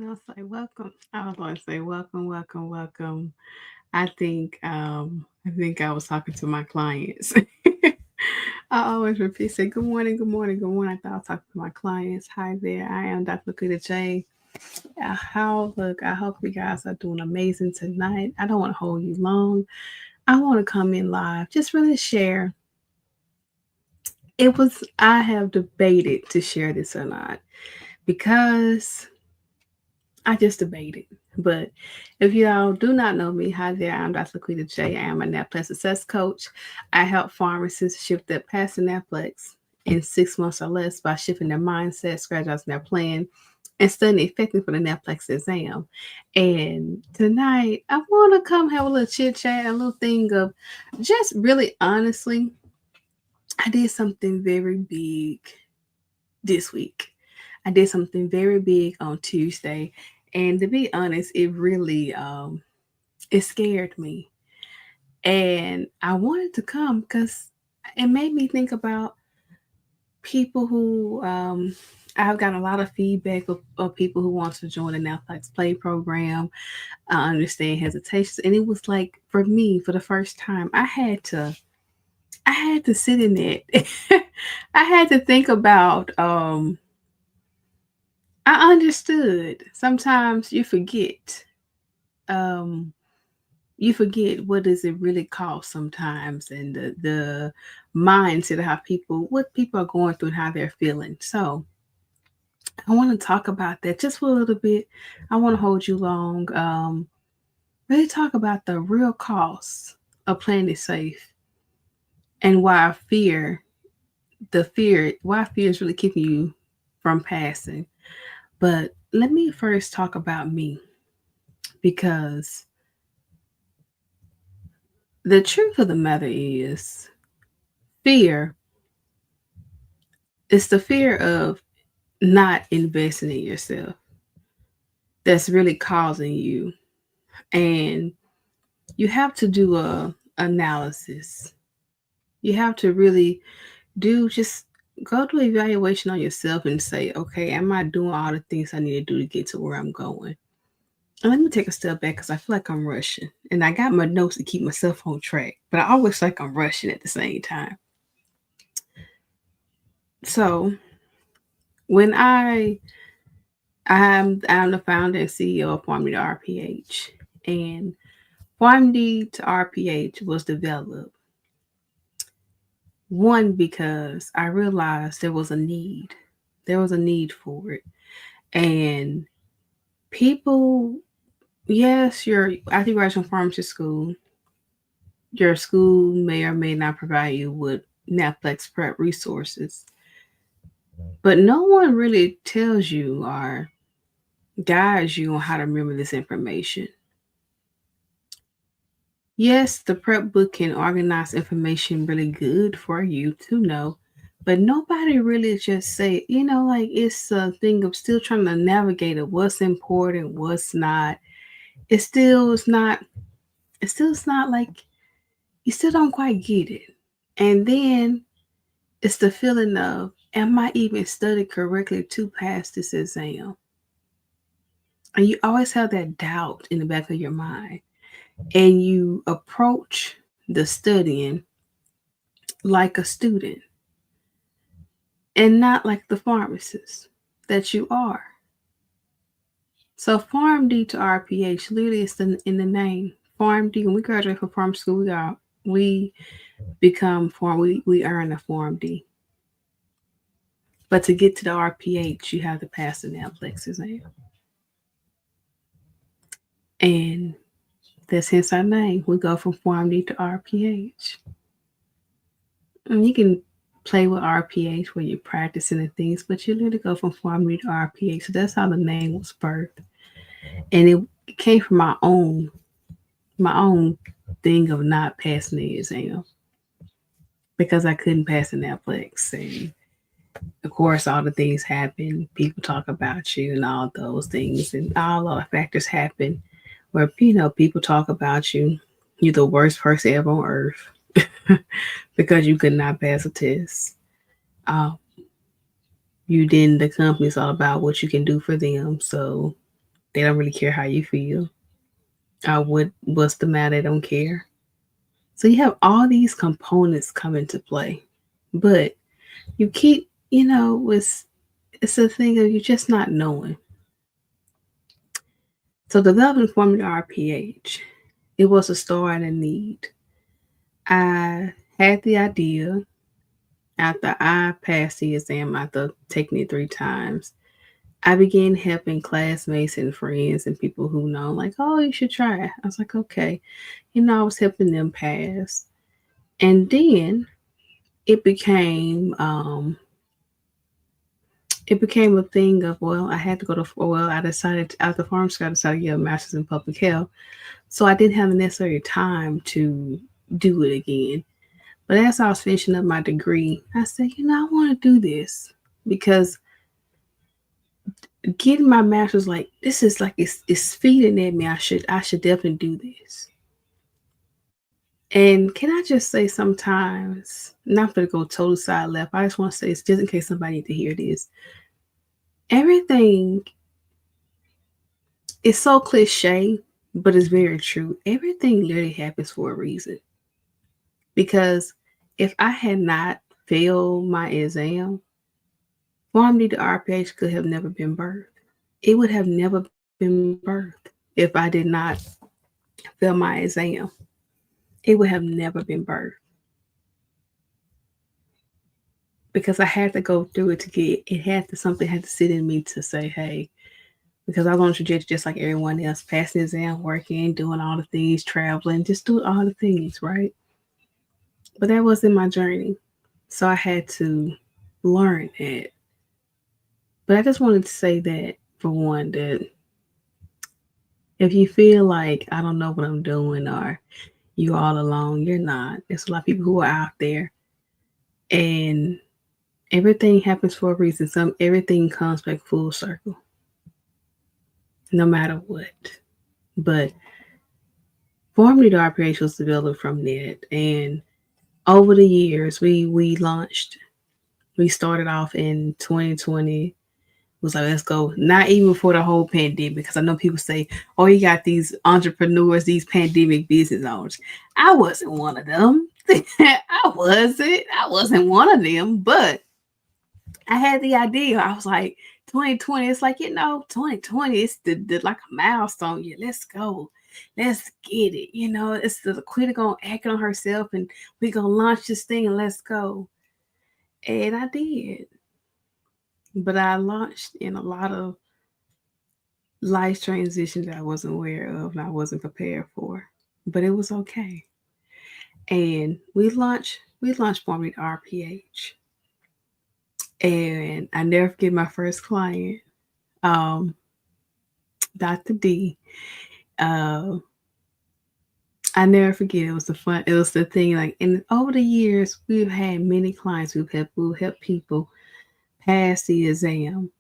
I'll say welcome. I was going to say welcome, welcome, welcome. I think I was talking to my clients. I always repeat, say good morning, good morning, good morning. I thought I was talking to my clients. Hi there, I am Dr. Lakita J. I hope you guys are doing amazing tonight. I don't want to hold you long. I want to come in live, just really share. I have debated to share this or not because I just debated. But if y'all do not know me, hi there, I'm Dr. Laquita J. I am a Naplex success coach. I help pharmacists shift their past Naplex in 6 months or less by shifting their mindset, strategizing their plan, and studying effectively for the Naplex exam. And tonight, I want to come have a little chit chat, a little thing of just really honestly, I did something very big this week. I did something very big on Tuesday, and to be honest, it scared me, and I wanted to come because it made me think about people who I've gotten a lot of feedback of people who want to join the Naplex Play Program. I understand hesitations, and it was like for me, for the first time, I had to sit in it. I had to think about I understood. Sometimes um, you forget what does it really cost sometimes, and the mindset of what people are going through and how they're feeling. So I want to talk about that just for a little bit. I want to hold you long. Really talk about the real costs of playing it safe and why fear is really keeping you from passing. But let me first talk about me because the truth of the matter is fear is the fear of not investing in yourself that's really causing you. And you have to do a analysis. You have to really do just go do evaluation on yourself and say, okay, am I doing all the things I need to do to get to where I'm going? And let me take a step back because I feel like I'm rushing. And I got my notes to keep myself on track, but I always feel like I'm rushing at the same time. So when I'm the founder and CEO of Farm to RPH, and Farm to RPH was developed one because I realized there was a need. There was a need for it, and people. Yes, you're after you graduate from pharmacy school, your school may or may not provide you with Naplex prep resources, but no one really tells you or guides you on how to remember this information. Yes, the prep book can organize information really good for you to know, but nobody really just say, like it's a thing of still trying to navigate it, what's important, what's not. It's still it's not like you still don't quite get it. And then it's the feeling of, am I even studied correctly to pass this exam? And you always have that doubt in the back of your mind. And you approach the studying like a student and not like the pharmacist that you are. So PharmD to RPH literally is in the name. PharmD, when we graduate from pharmacy school, we become we earn a PharmD. But to get to the RPH, you have to pass the NAPLEX exam. And that's hence our name. We go from PharmD to RPH. And you can play with RPH where you're practicing and things, but you literally go from PharmD to RPH. So that's how the name was birthed. And it came from my own thing of not passing the exam because I couldn't pass the Netflix. And of course, all the things happen. People talk about you and all those things, and all other factors happen where people talk about you. You're the worst person ever on earth because you could not pass a test. Um, you didn't. The company's all about what you can do for them, so They don't really care how you feel. What's the matter? They don't care. So you have all these components come into play. But you keep, it's a thing of you just not knowing. So developing formula RPH, it was a story and a need. I had the idea after I passed the exam after taking it 3 times. I began helping classmates and friends and people who know, like, oh, you should try it. I was like, okay. I was helping them pass. And then it became a thing of, well, I had to go to, well, I decided after pharmacy, I decided to get a master's in public health. So I didn't have the necessary time to do it again. But as I was finishing up my degree, I said, I want to do this because getting my master's, like, this is like, it's feeding at me. I should definitely do this. And can I just say sometimes, not going to go total side left, I just want to say it's just in case somebody need to hear this. Everything is so cliche, but it's very true. Everything literally happens for a reason. Because if I had not failed my exam, Farm to RPH could have never been birthed. It would have never been birthed if I did not fail my exam. It would have never been birthed because I had to go through it to get it. Something had to sit in me to say, hey, because I was on the trajectory just like everyone else, passing the exam, working, doing all the things, traveling, just doing all the things, right? But that wasn't my journey. So I had to learn it. But I just wanted to say that, for one, that if you feel like I don't know what I'm doing or you all alone, you're not. There's a lot of people who are out there, and everything happens for a reason. Everything comes back full circle, no matter what. But Formula RPH was developed from that, and over the years, we launched. We started off in 2020. Was like, let's go. Not even for the whole pandemic, because I know people say, oh, you got these entrepreneurs, these pandemic business owners. I wasn't one of them. I wasn't one of them, but I had the idea. I was like, 2020, it's like, 2020, it's the like a milestone. Yeah, let's go. Let's get it. It's the Quita gonna act on herself and we gonna launch this thing and let's go. And I did. But I launched in a lot of life transitions that I wasn't aware of and I wasn't prepared for. But it was okay. And we launched Formula RPH. And I never forget my first client, um, Dr. D. Uh, I never forget. It was the thing, like, and over the years we've had many clients we've helped people pass the exam.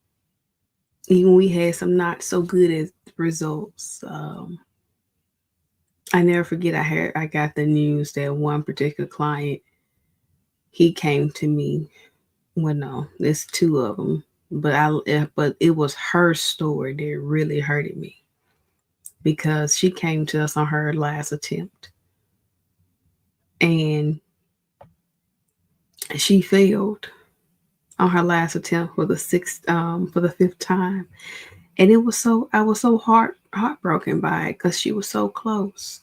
Even we had some not so good as results. I never forget. I got the news that one particular client, he came to me. Well, no, there's two of them, but it was her story that really hurted me because she came to us on her last attempt and she failed on her last attempt for the fifth time, and I was so heartbroken by it because she was so close.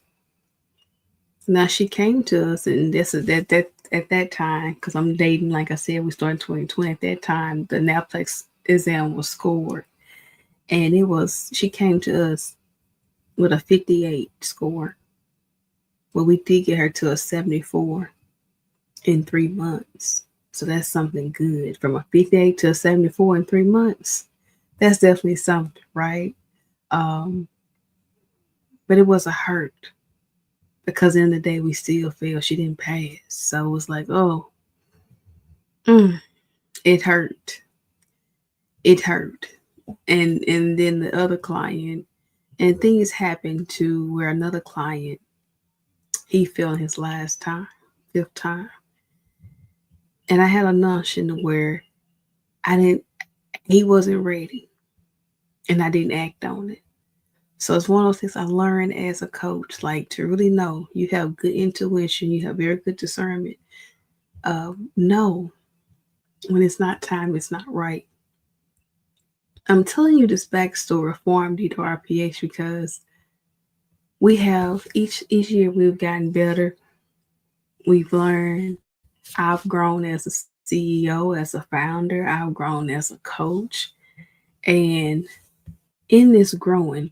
Now she came to us, and this is that at that time, because I'm dating, like I said, we started 2020. At that time, the Naplex exam was scored, and she came to us with a 58 score. Well, we did get her to a 74 in 3 months. So that's something good. From a 58 to a 74 in 3 months, that's definitely something, right? Um, but it was a hurt because in the day we still failed. She didn't pass. So it was like, oh, mm, it hurt. It hurt. And then the other client, and things happened to where another client, he failed his last time, fifth time. And I had a notion where I didn't, he wasn't ready, and I didn't act on it. So it's one of those things I learned as a coach, like to really know you have good intuition, you have very good discernment. Know when it's not time, it's not right. I'm telling you this backstory of Farm D to RPH because we have each year we've gotten better. We've learned. I've grown as a CEO, as a founder. I've grown as a coach, and in this growing,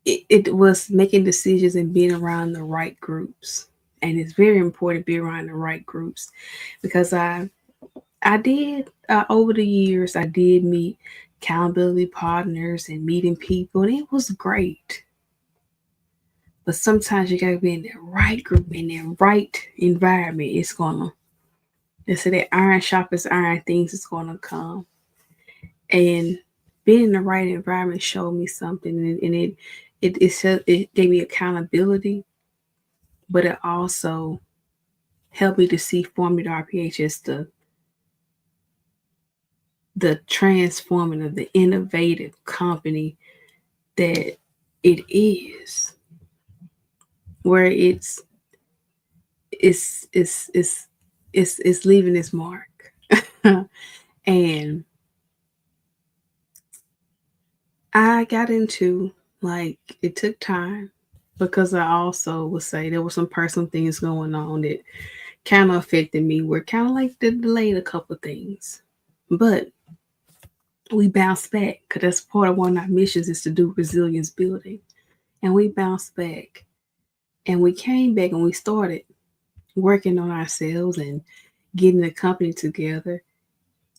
it was making decisions and being around the right groups. And it's very important to be around the right groups because I did over the years I did meet accountability partners and meeting people, and it was great. But sometimes you gotta be in the right group, in the right environment. It's gonna, they say that iron sharpens iron, things is gonna come. And being in the right environment showed me something, and it gave me accountability, but it also helped me to see Formula RPH as the transforming of the innovative company that it is, where it's it's leaving its mark. And I got into, like, it took time because I also would say there were some personal things going on that kind of affected me, were kind of like that delayed a couple of things. But we bounced back because that's part of one of our missions is to do resilience building. And we bounced back and we came back and we started working on ourselves and getting the company together.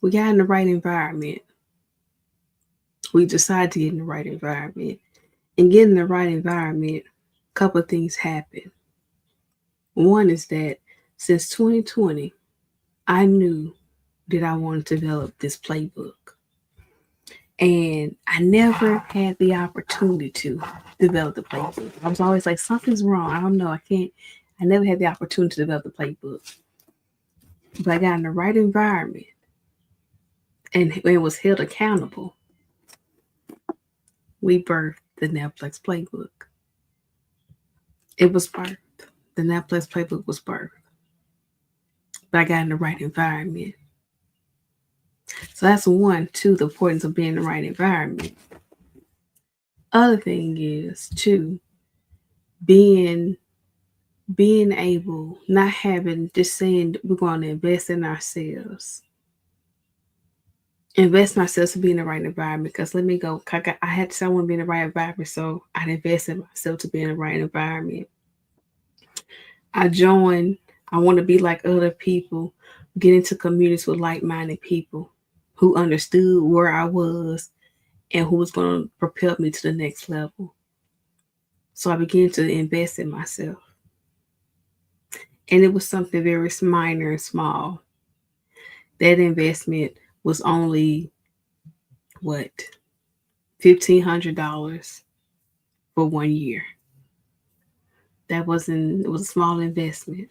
We got in the right environment. We decided to get in the right environment. And getting in the right environment, a couple of things happened. One is that since 2020, I knew that I wanted to develop this playbook. And I never had the opportunity to develop the playbook. I was always like, something's wrong. I don't know. I can't. I never had the opportunity to develop the playbook. But I got in the right environment and it was held accountable. We birthed the Naplex Playbook. It was birthed. The Naplex Playbook was birthed. But I got in the right environment. So that's one, two, the importance of being in the right environment. Other thing is, two, being being able, not having just saying we're going to invest in ourselves. Invest in ourselves to be in the right environment. Because let me go, I had to say I want to be in the right environment, so I invest in myself to be in the right environment. I joined, I want to be like other people, get into communities with like-minded people who understood where I was and who was going to propel me to the next level. So I began to invest in myself. And it was something very minor and small. That investment was only what, $1,500 for 1 year. That wasn't, it was a small investment.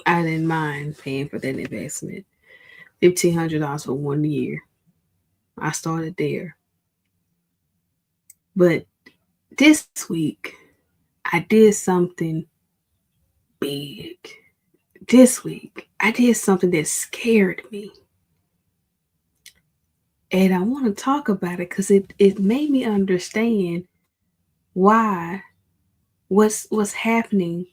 I didn't mind paying for that investment. $1,500 for 1 year. I started there. But this week, I did something big. This week, I did something that scared me. And I want to talk about it because it made me understand why, what's happening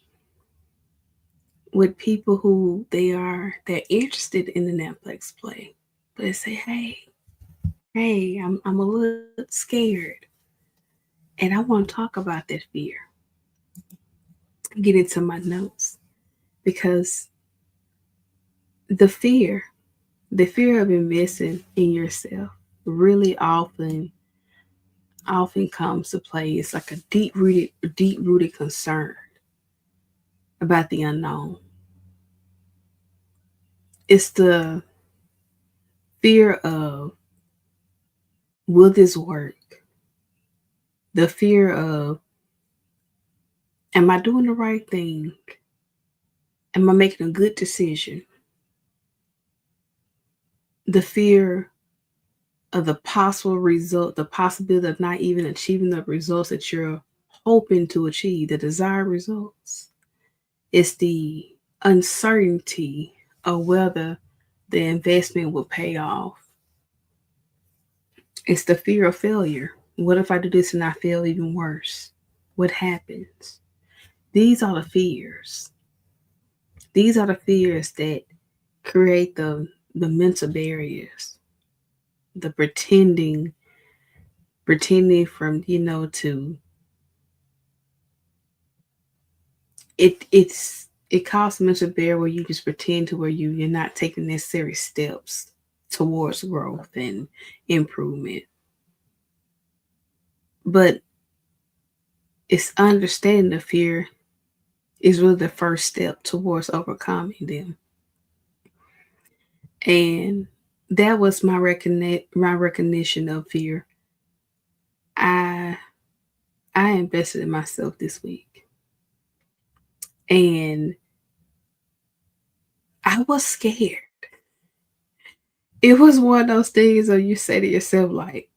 with people who they're interested in the Netflix play. But they say, hey, I'm a little scared. And I want to talk about that fear. Get into my notes. Because the fear, the fear of investing in yourself really often comes to play. It's like a deep rooted concern about the unknown. It's the fear of, will this work? The fear of, am I doing the right thing? Am I making a good decision? The fear of the possible result, the possibility of not even achieving the results that you're hoping to achieve, the desired results. It's the uncertainty of whether the investment will pay off. It's the fear of failure. What if I do this and I fail even worse? What happens? These are the fears. These are the fears that create the mental barriers, the pretending from to it causes mental barrier where you just pretend to where you're not taking necessary steps towards growth and improvement. But it's understanding the fear is really the first step towards overcoming them. And that was my recognition of fear. I I invested in myself this week. And I was scared. It was one of those things where you say to yourself, like,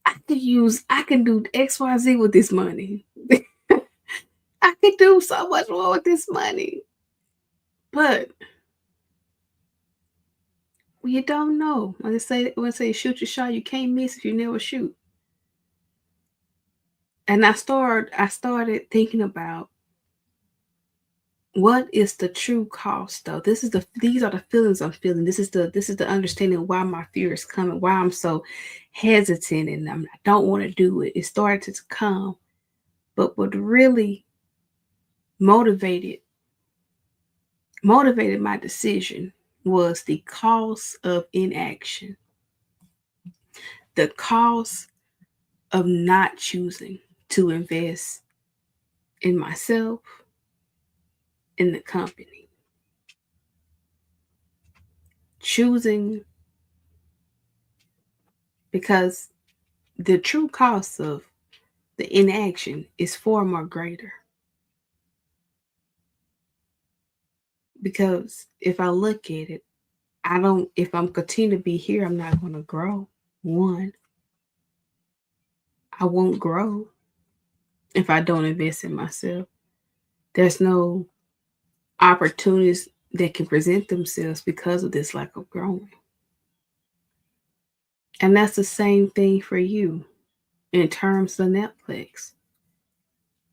I can do XYZ with this money. I could do so much more with this money. But you don't know. When they say shoot your shot, you can't miss if you never shoot. And I started thinking about what is the true cost though. These are the feelings I'm feeling. This is the understanding why my fear is coming, why I'm so hesitant and I don't want to do it. It started to come. But what really motivated motivated my decision was the cost of inaction, the cost of not choosing to invest in myself, in the company, choosing because the true cost of the inaction is far more greater. Because if I look at it, if I'm continuing to be here, I'm not going to grow. One, I won't grow if I don't invest in myself. There's no opportunities that can present themselves because of this lack of growing. And that's the same thing for you in terms of Netflix.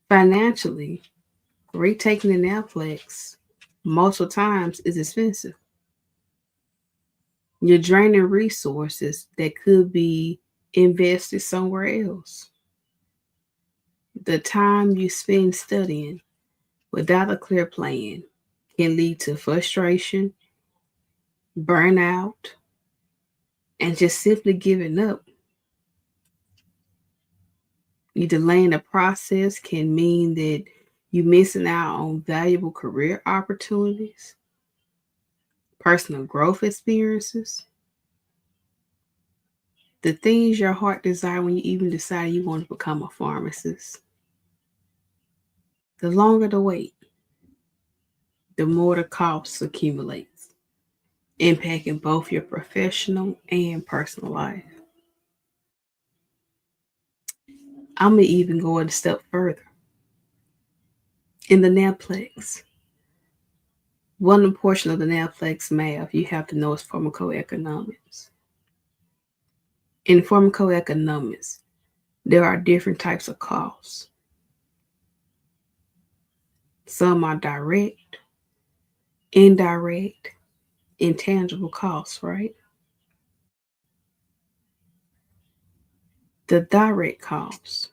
Financially, retaking the Netflix multiple times is expensive. You're draining resources that could be invested somewhere else. The time you spend studying without a clear plan can lead to frustration, burnout, and just simply giving up. You delaying the process can mean that you're missing out on valuable career opportunities, personal growth experiences, the things your heart desire when you even decide you want to become a pharmacist. The longer the wait, the more the cost accumulates, impacting both your professional and personal life. I'm going to even go a step further. In the Naplex, one portion of the Naplex math you have to know is pharmacoeconomics. In pharmacoeconomics, there are different types of costs. Some are direct, indirect, intangible costs, right? The direct costs.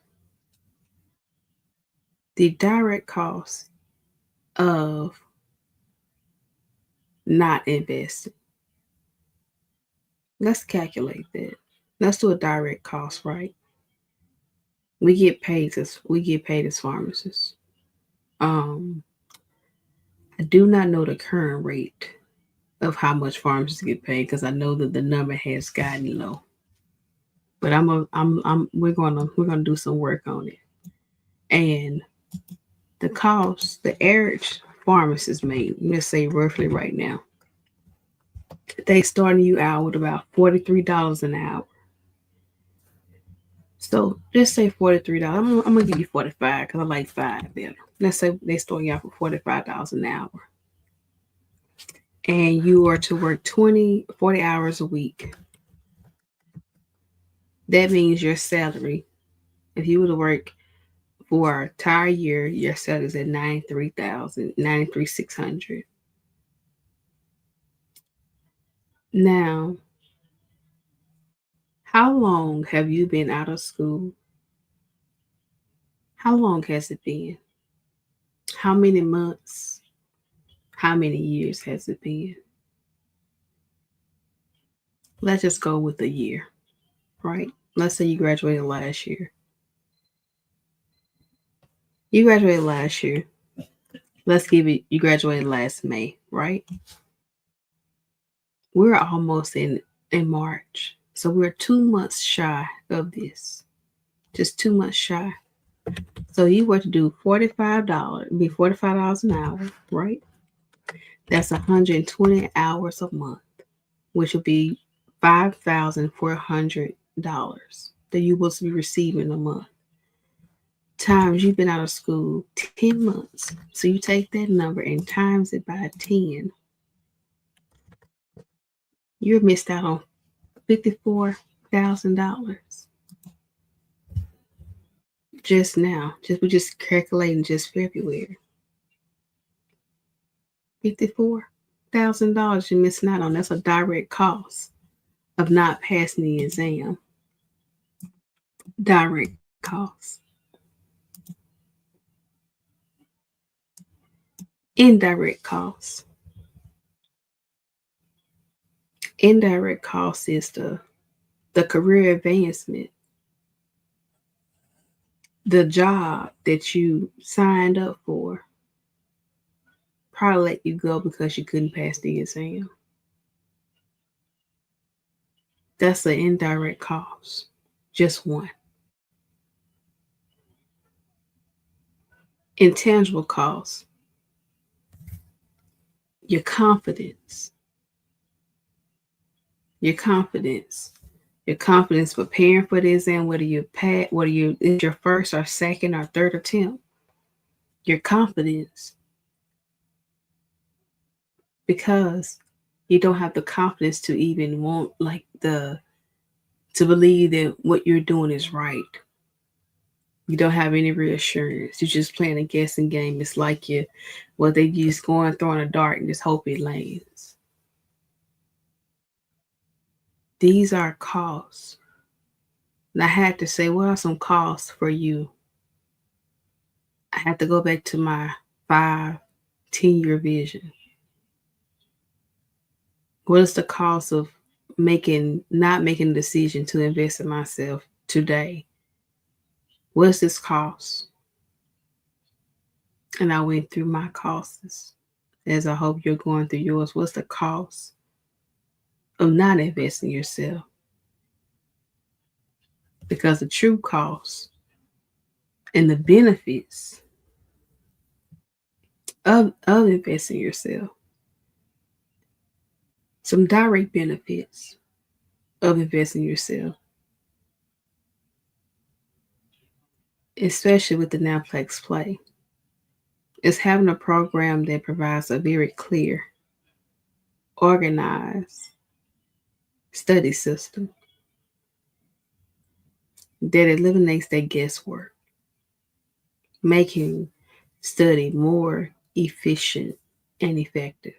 The direct costs of not investing. Let's calculate that. Let's do a direct cost, right? We get paid as pharmacists. Um, I do not know the current rate of how much pharmacists get paid because I know that the number has gotten low. But we're gonna do some work on it. And the average pharmacist made, let's say roughly right now, They starting you out with about $43 an hour. So just say $43. I'm gonna give you 45 because I like five better. Let's say they start you out for $45 an hour, and you are to work 40 hours a week. That means your salary, if you were to work for an entire year, your salary is at 93,000, 93,600. Now, how long have you been out of school? How long has it been? How many months? How many years has it been? Let's just go with a year, right? Let's say you graduated last year. You graduated last year. Let's give it, you graduated last May, right? We're almost in March. So we're 2 months shy of this. Just 2 months shy. So you were to do $45, be $45 an hour, right? That's 120 hours a month, which would be $5,400 that you will be receiving a month. Times you've been out of school 10 months. So you take that number and times it by 10. You're missed out on $54,000 just now. We're just calculating just February. $54,000 you're missing out on. That's a direct cost of not passing the exam. Direct cost. Indirect cost. Indirect cost is the career advancement, the job that you signed up for probably let you go because you couldn't pass the exam. That's an indirect cost. Just one. Intangible cost. Your confidence. Your confidence. Your confidence preparing for the exam, whether you pass, whether it's your first or second or third attempt. Your confidence. Because you don't have the confidence to even want to believe that what you're doing is right. You don't have any reassurance. You're just playing a guessing game. It's like they just going throwing a dart and just hope it lands. These are costs. And I had to say, what are some costs for you? I had to go back to my 5-10 year vision. What is the cost of not making a decision to invest in myself today? What's this cost? And I went through my costs, as I hope you're going through yours. What's the cost of not investing in yourself? Because the true cost and the benefits of investing in yourself, some direct benefits of investing in yourself, especially with the Naplex Play, is having a program that provides a very clear, organized study system that eliminates that guesswork, making study more efficient and effective.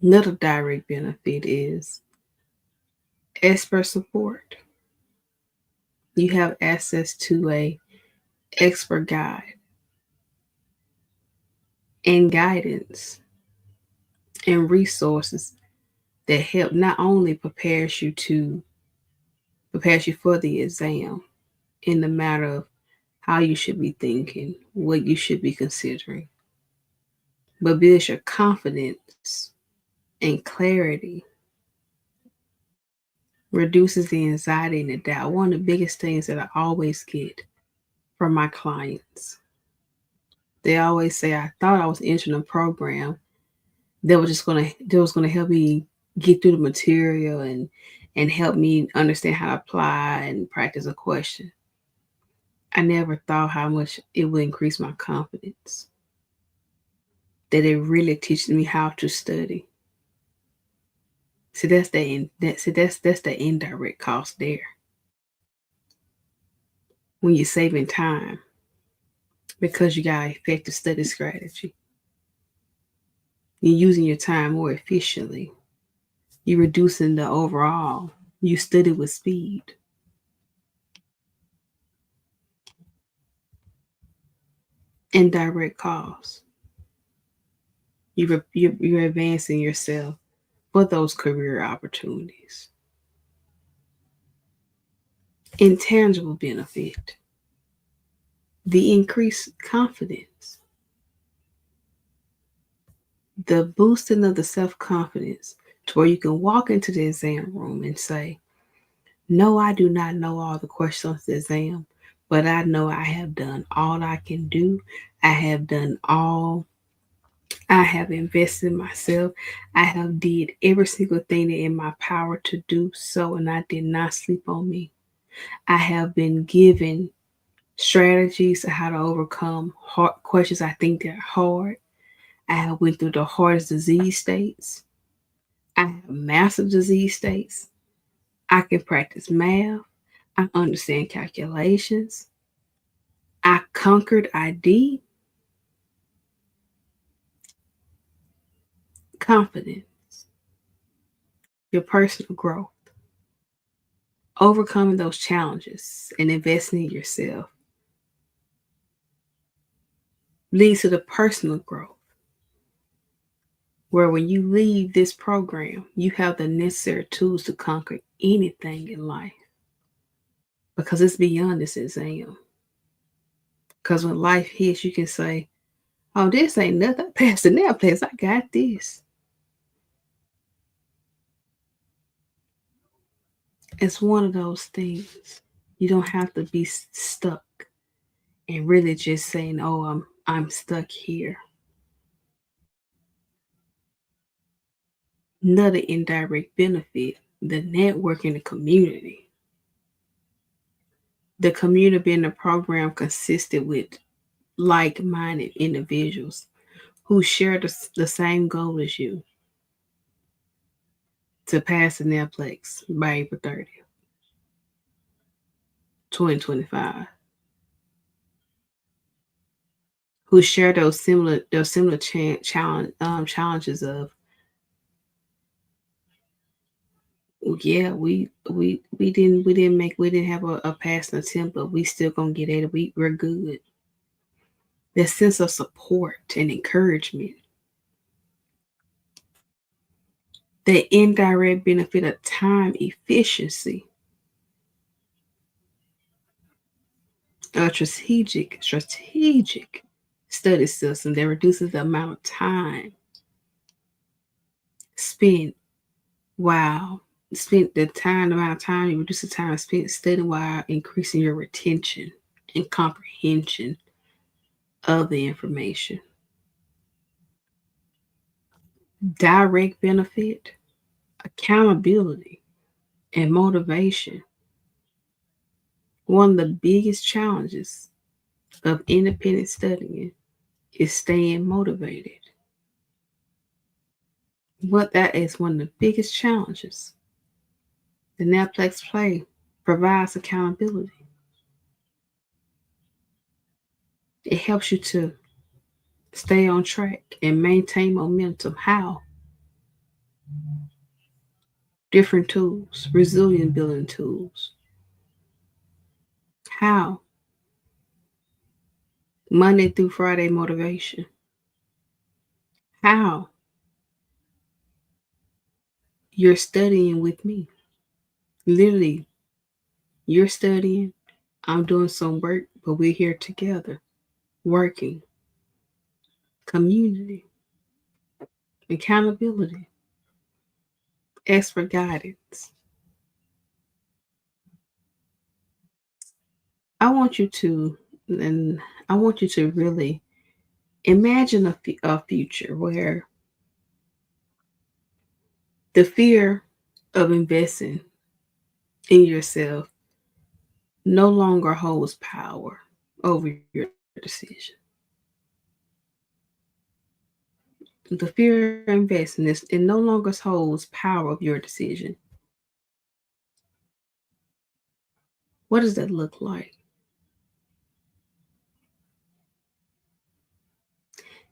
Another direct benefit is expert support. You have access to a expert guide and guidance and resources that help not only prepares you for the exam in the matter of how you should be thinking, what you should be considering, but builds your confidence and clarity, reduces the anxiety and the doubt. One of the biggest things that I always get from my clients, they always say, I thought I was entering a program that was gonna help me get through the material and help me understand how to apply and practice a question. I never thought how much it would increase my confidence. That it really teaches me how to study. See, that's the indirect cost there. When you're saving time because you got effective study strategy. You're using your time more efficiently. You're reducing the overall. You study with speed. Indirect costs. You're advancing yourself for those career opportunities. Intangible benefit. The increased confidence. The boosting of the self-confidence to where you can walk into the exam room and say, no, I do not know all the questions on the exam, but I know I have done all I can do. I have done all. I have invested in myself. I have did every single thing that in my power to do so, and I did not sleep on me. I have been given strategies of how to overcome hard questions I think they're hard. I have went through the hardest disease states. I have mastered disease states. I can practice math. I understand calculations. I conquered ID, confidence, your personal growth, overcoming those challenges and investing in yourself leads to the personal growth. Where when you leave this program, you have the necessary tools to conquer anything in life because it's beyond this exam. Because when life hits, you can say, oh, this ain't nothing. I passed the Naplex. I got this. It's one of those things. You don't have to be stuck and really just saying, oh, I'm stuck here. Another indirect benefit, the network in the community. The community in the program consisted with like-minded individuals who share the same goal as you to pass the Naplex by April 30th, 2025. Who share those similar challenges of, yeah, we didn't have a passing attempt, but we still gonna get it. We're good. That sense of support and encouragement. The indirect benefit of time efficiency. A strategic study system that reduces the amount of time spent while spent the amount of time you reduce the time spent studying while increasing your retention and comprehension of the information. Direct benefit, accountability, and motivation. One of the biggest challenges of independent studying is staying motivated. What that is one of the biggest challenges. The Naplex Play provides accountability. It helps you to stay on track and maintain momentum. How? Different tools, resilient building tools. How? Monday through Friday motivation. How? You're studying with me. Literally, you're studying, I'm doing some work, but we're here together, working. Community, accountability, expert guidance. I want you to, and I want you to really imagine a future where The fear of investing in yourself no longer holds power over your decision. The fear of investing is it no longer holds power of your decision. What does that look like?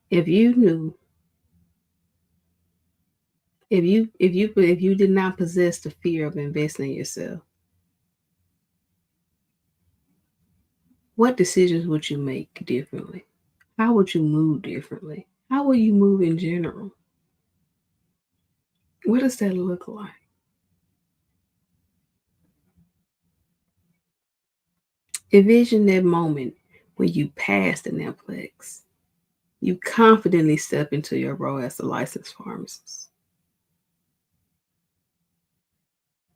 If you knew, if you did not possess the fear of investing in yourself, what decisions would you make differently? How would you move differently? How will you move in general? What does that look like? Envision that moment when you pass the Naplex. You confidently step into your role as a licensed pharmacist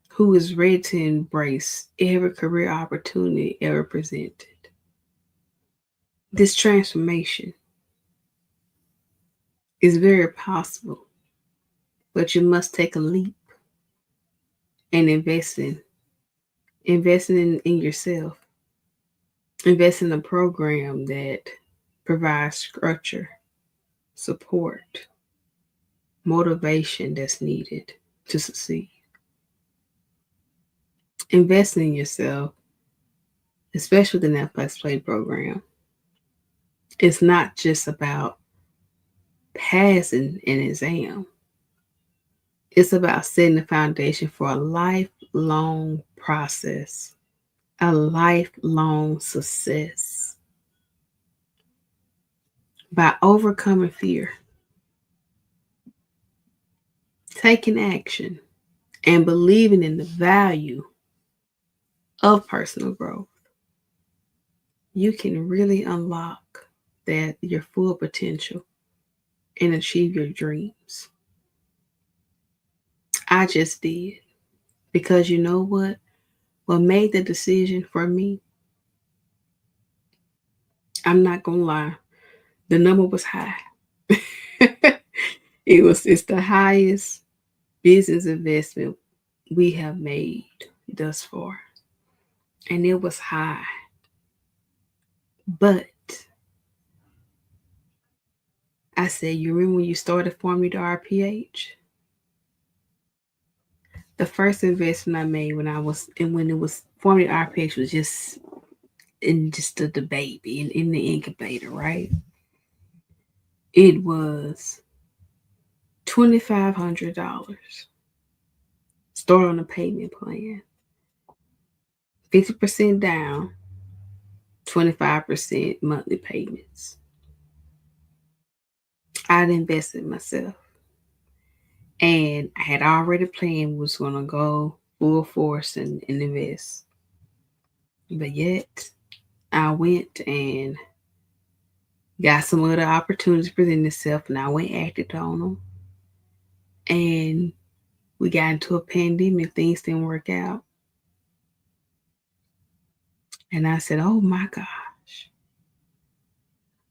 who is ready to embrace every career opportunity ever presented. This transformation is very possible, but you must take a leap and investing in yourself. Invest in a program that provides structure, support, motivation that's needed to succeed. Invest in yourself, especially the Naplex Play Program. It's not just about passing an exam. It's about setting the foundation for a lifelong process, a lifelong success. By overcoming fear, taking action, and believing in the value of personal growth, you can really unlock that your full potential and achieve your dreams. I just did because you know what? What made the decision for me, I'm not gonna lie, the number was high. It's the highest business investment we have made thus far. And it was high. But I said, you remember when you started Formula RPH? The first investment I made when it was Formula RPH was just the baby in the incubator, right? It was $2,500. Start on a payment plan. 50% down, 25% monthly payments. I'd invested myself. And I had already planned was gonna go full force and invest. But yet I went and got some other opportunities present itself and I went acted on them. And we got into a pandemic, things didn't work out. And I said, oh my gosh.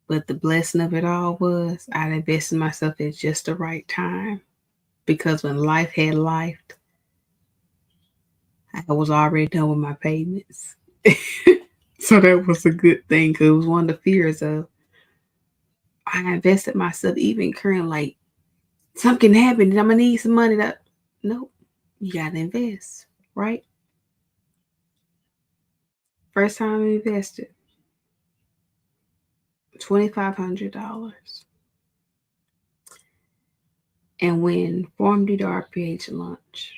But the blessing of it all was I invested myself at just the right time. Because when life had life, I was already done with my payments. So that was a good thing because it was one of the fears of I invested myself even current like something happened and I'm gonna need some money to nope. You gotta invest, right? First time I invested $2,500. And when Form D to RPH launched,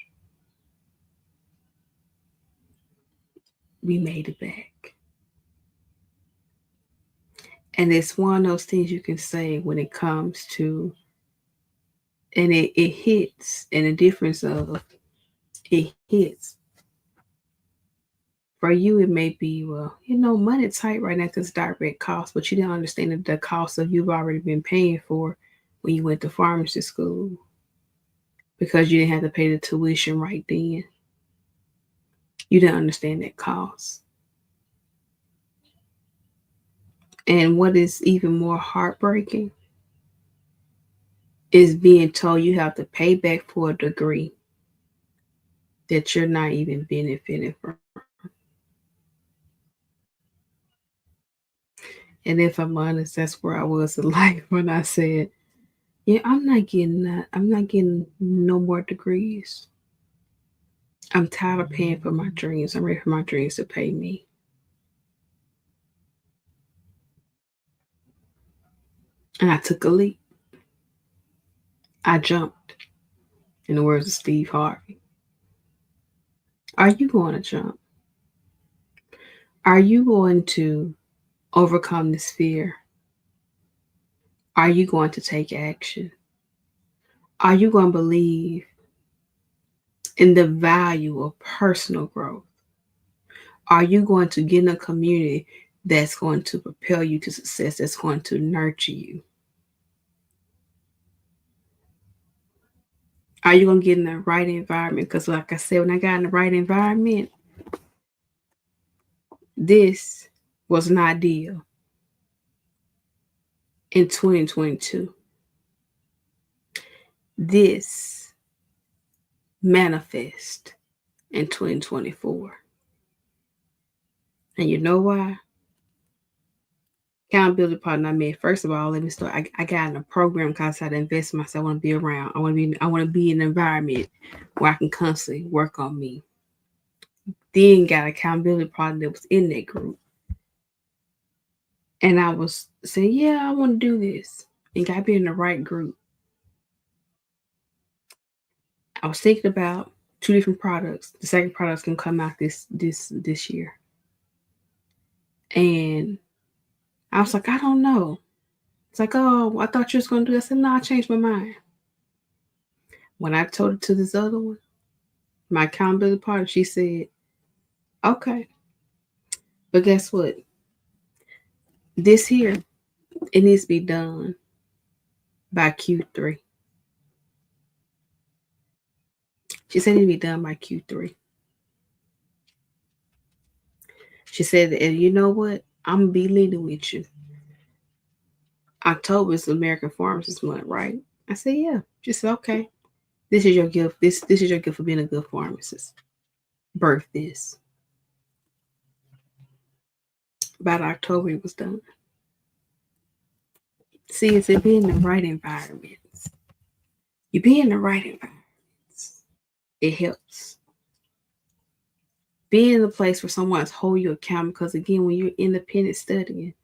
we made it back. And it's one of those things you can say when it comes to and it hits and the difference of it hits. For you, it may be, well, money tight right now because direct cost, but you didn't understand the cost of you've already been paying for when you went to pharmacy school because you didn't have to pay the tuition right then. You didn't understand that cost. And what is even more heartbreaking is being told you have to pay back for a degree that you're not even benefiting from. And if I'm honest, that's where I was in life when I said, yeah, I'm not getting that. I'm not getting no more degrees. I'm tired of paying for my dreams. I'm ready for my dreams to pay me. And I took a leap. I jumped, in the words of Steve Harvey. Are you going to jump? Are you going to overcome this fear? Are you going to take action? Are you going to believe in the value of personal growth? Are you going to get in a community that's going to propel you to success, that's going to nurture you? Are you going to get in the right environment? Because, like I said, when I got in the right environment, this was an ideal in 2022. This manifest in 2024. And you know why? Accountability partner I made. First of all, let me start. I got in a program because I invest in myself. I want to be around. I want to be in an environment where I can constantly work on me. Then got accountability partner that was in that group. And I was saying, yeah, I want to do this. And got to be in the right group. I was thinking about two different products. The second product's gonna come out this year. And I was like, I don't know. It's like, oh, I thought you was gonna do this. I said, no, I changed my mind. When I told it to this other one, my accountability partner, she said, okay. But guess what? This here, it needs to be done by Q3. She said it needs to be done by Q3. She said, and you know what? I'm gonna be leading with you. October is American Pharmacist Month, right? I said, yeah. She said, okay. This is your gift. This is your gift for being a good pharmacist. Birth this. About October it was done. See, it's it being in the right environments. You be in the right environments. It helps. Be in a place where someone's hold you accountable. Because again, when you're independent studying,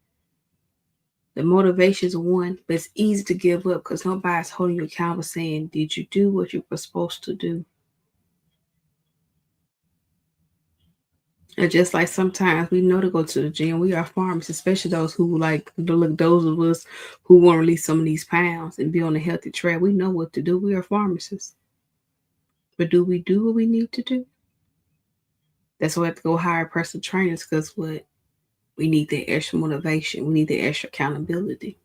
the motivation is one, but it's easy to give up because nobody's holding you accountable saying, did you do what you were supposed to do? And just like sometimes we know to go to the gym, we are farmers, especially those who like those of us who want to release some of these pounds and be on a healthy track. We know what to do. We are pharmacists. But do we do what we need to do? That's why we have to go hire personal trainers because what we need that extra motivation. We need that extra accountability.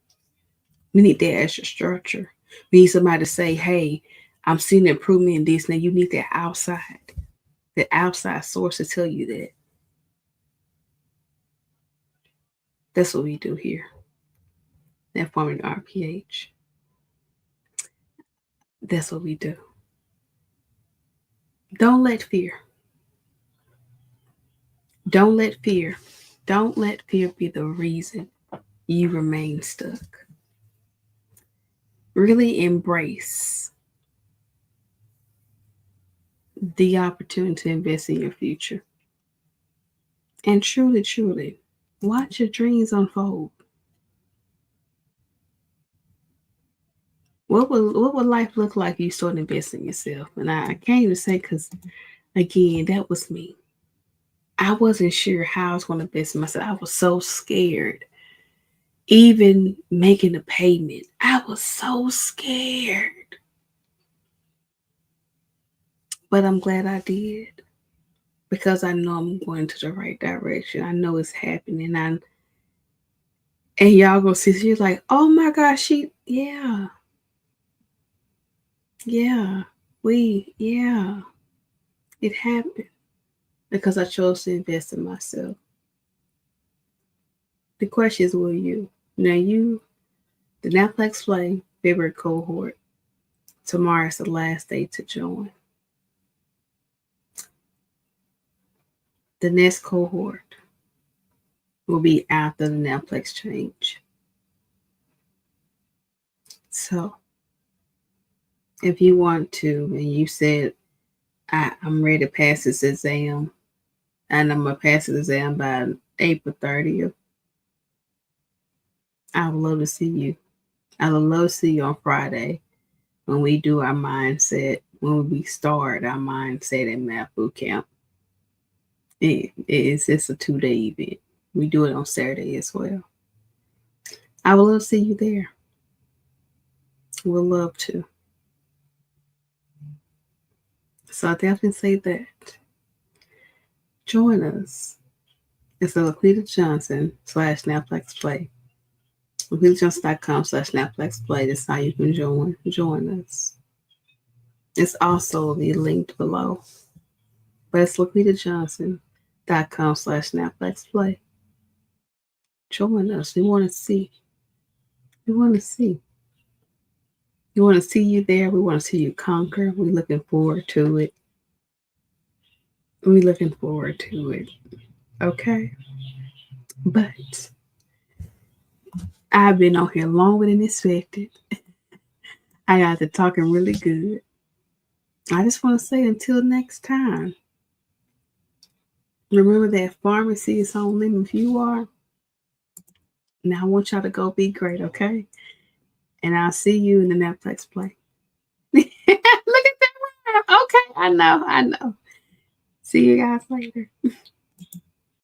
We need that extra structure. We need somebody to say, hey, I'm seeing improvement in this. Now you need that outside source to tell you that. That's what we do here at Farming RPH. That's what we do. Don't let fear, don't let fear, don't let fear be the reason you remain stuck. Really embrace the opportunity to invest in your future. And truly, truly, watch your dreams unfold. What would life look like if you started investing in yourself? And I can't even say because again, that was me. I wasn't sure how I was going to invest in myself. I was so scared. Even making a payment, I was so scared. But I'm glad I did because I know I'm going to the right direction. I know it's happening. And y'all gonna see she's like, oh my gosh, yeah, it happened because I chose to invest in myself. The question is, will you? Now the Naplex Play February cohort Tomorrow is the last day to join. The next cohort will be after the Naplex change. So if you want to, and you said, I'm ready to pass this exam, and I'm going to pass this exam by April 30th, I would love to see you. I would love to see you on Friday when we do our mindset, when we start our mindset and math boot camp. It's just a 2-day event. We do it on Saturday as well. I would love to see you there. Would love to. So I definitely say that. Join us. It's a Laquita Johnson /Naplex Play. LaquitaJohnson.com/Naplex Play. That's how you can join us. It's also the linked below. But it's LaquitaJohnson.com/Naplex Play. Join us. We want to see. We want to see. We want to see you there. We want to see you conquer. We're looking forward to it. We're looking forward to it. Okay? But I've been on here longer than expected. I got to talking really good. I just want to say until next time, remember that pharmacy is on limit if you are. Now I want y'all to go be great, okay? And I'll see you in the Naplex Play. Look at that. Okay, I know. See you guys later.